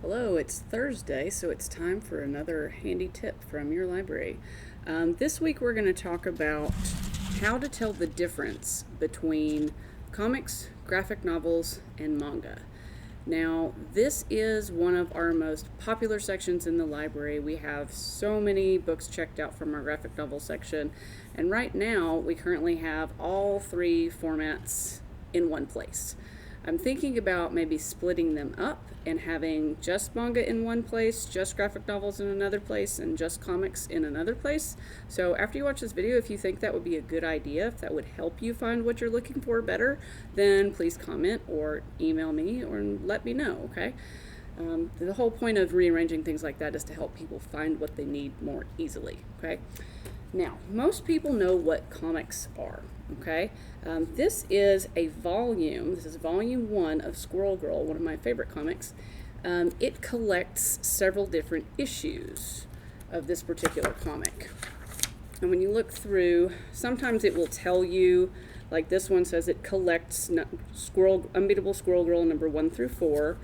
Hello, it's Thursday, so it's time for another handy tip from your library. This week we're going to talk about how to tell the difference between comics, graphic novels, and manga. Now, this is one of our most popular sections in the library. We have so many books checked out from our graphic novel section, and right now we currently have all three formats in one place. I'm thinking about maybe splitting them up and having just manga in one place, just graphic novels in another place, and just comics in another place. So after you watch this video, if you think that would be a good idea, if that would help you find what you're looking for better, then please comment or email me or let me know, okay? The whole point of rearranging things like that is to help people find what they need more easily, okay? Now, most people know what comics are, okay? This is a volume. This is volume 1 of Squirrel Girl, one of my favorite comics. It collects several different issues of this particular comic. And when you look through, sometimes it will tell you, like this one says it collects Unbeatable Squirrel Girl number 1 through 4.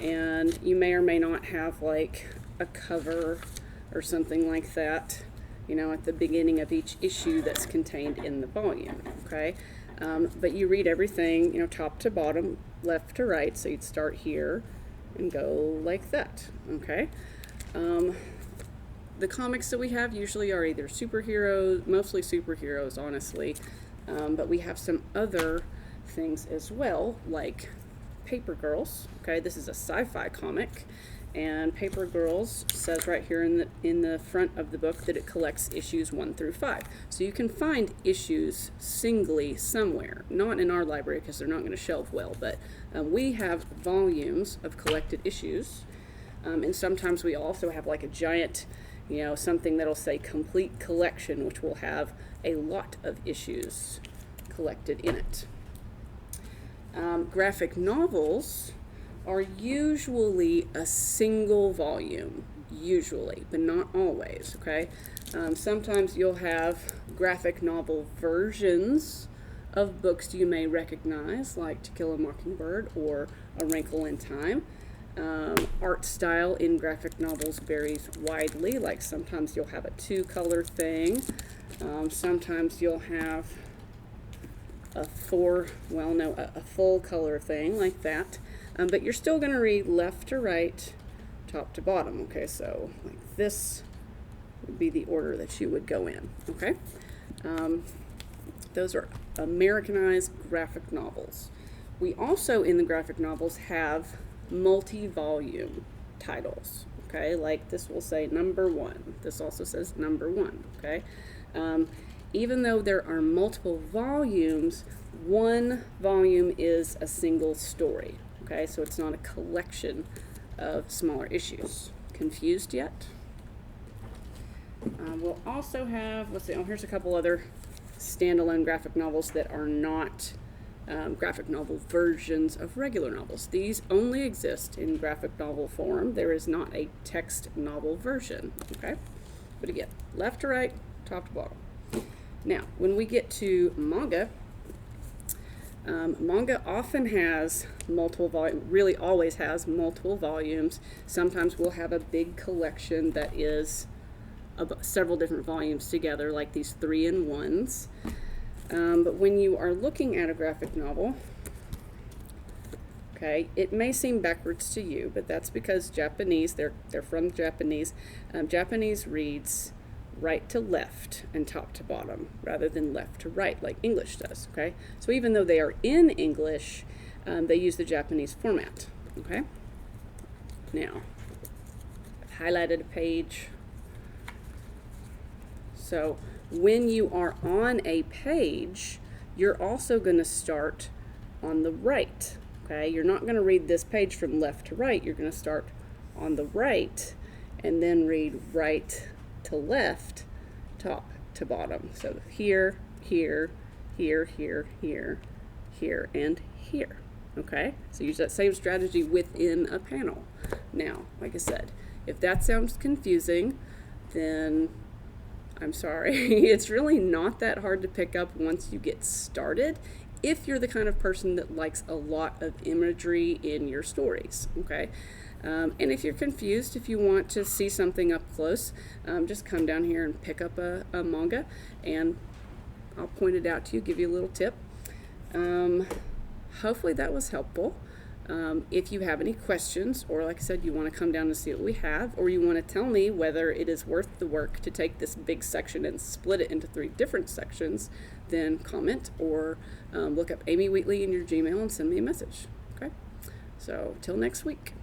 And you may or may not have like a cover or something like that, you know, at the beginning of each issue that's contained in the volume, okay? But you read everything, you know, top to bottom, left to right, so you'd start here and go like that, okay? The comics that we have usually are either superheroes, mostly superheroes, honestly, but we have some other things as well, like Paper Girls, okay? This is a sci-fi comic. And Paper Girls says right here in the front of the book that it collects issues 1 through 5. So you can find issues singly somewhere. Not in our library because they're not going to shelve well, but we have volumes of collected issues. And sometimes we also have like a giant, you know, something that'll say complete collection, which will have a lot of issues collected in it. Graphic novels are usually a single volume, usually, but not always, okay? Sometimes you'll have graphic novel versions of books you may recognize, like To Kill a Mockingbird or A Wrinkle in Time. Art style in graphic novels varies widely, like sometimes you'll have a 2-color thing, sometimes you'll have a full color thing like that. But you're still going to read left to right, top to bottom, okay? So like this would be the order that you would go in, okay? Those are Americanized graphic novels. We also, in the graphic novels, have multi-volume titles, okay? Like this will say number 1. This also says number 1, okay? Even though there are multiple volumes, one volume is a single story. Okay, so it's not a collection of smaller issues. Confused yet? We'll also have, here's a couple other standalone graphic novels that are not graphic novel versions of regular novels. These only exist in graphic novel form. There is not a text novel version, okay? But again, left to right, top to bottom. Now, when we get to manga, manga often has multiple volumes, really always has multiple volumes. Sometimes we'll have a big collection that is several different volumes together, like these 3-in-1s. But when you are looking at a graphic novel, okay, it may seem backwards to you, but that's because Japanese, they're from Japanese. Japanese reads right to left and top to bottom rather than left to right like English does, okay? So even though they are in English, they use the Japanese format, okay? Now, I've highlighted a page. So when you are on a page, you're also going to start on the right, okay? You're not going to read this page from left to right. You're going to start on the right and then read right to left, top to bottom. So here, here, here, here, here, here, and here. Okay? So use that same strategy within a panel. Now, like I said, if that sounds confusing, then I'm sorry. It's really not that hard to pick up once you get started. if you're the kind of person that likes a lot of imagery in your stories, okay? And if you're confused, if you want to see something up close, just come down here and pick up a manga, and I'll point it out to you, give you a little tip. Hopefully that was helpful. If you have any questions, or like I said, you want to come down and see what we have, or you want to tell me whether it is worth the work to take this big section and split it into 3 different sections, then comment, or look up Amy Wheatley in your Gmail and send me a message. Okay? So, till next week.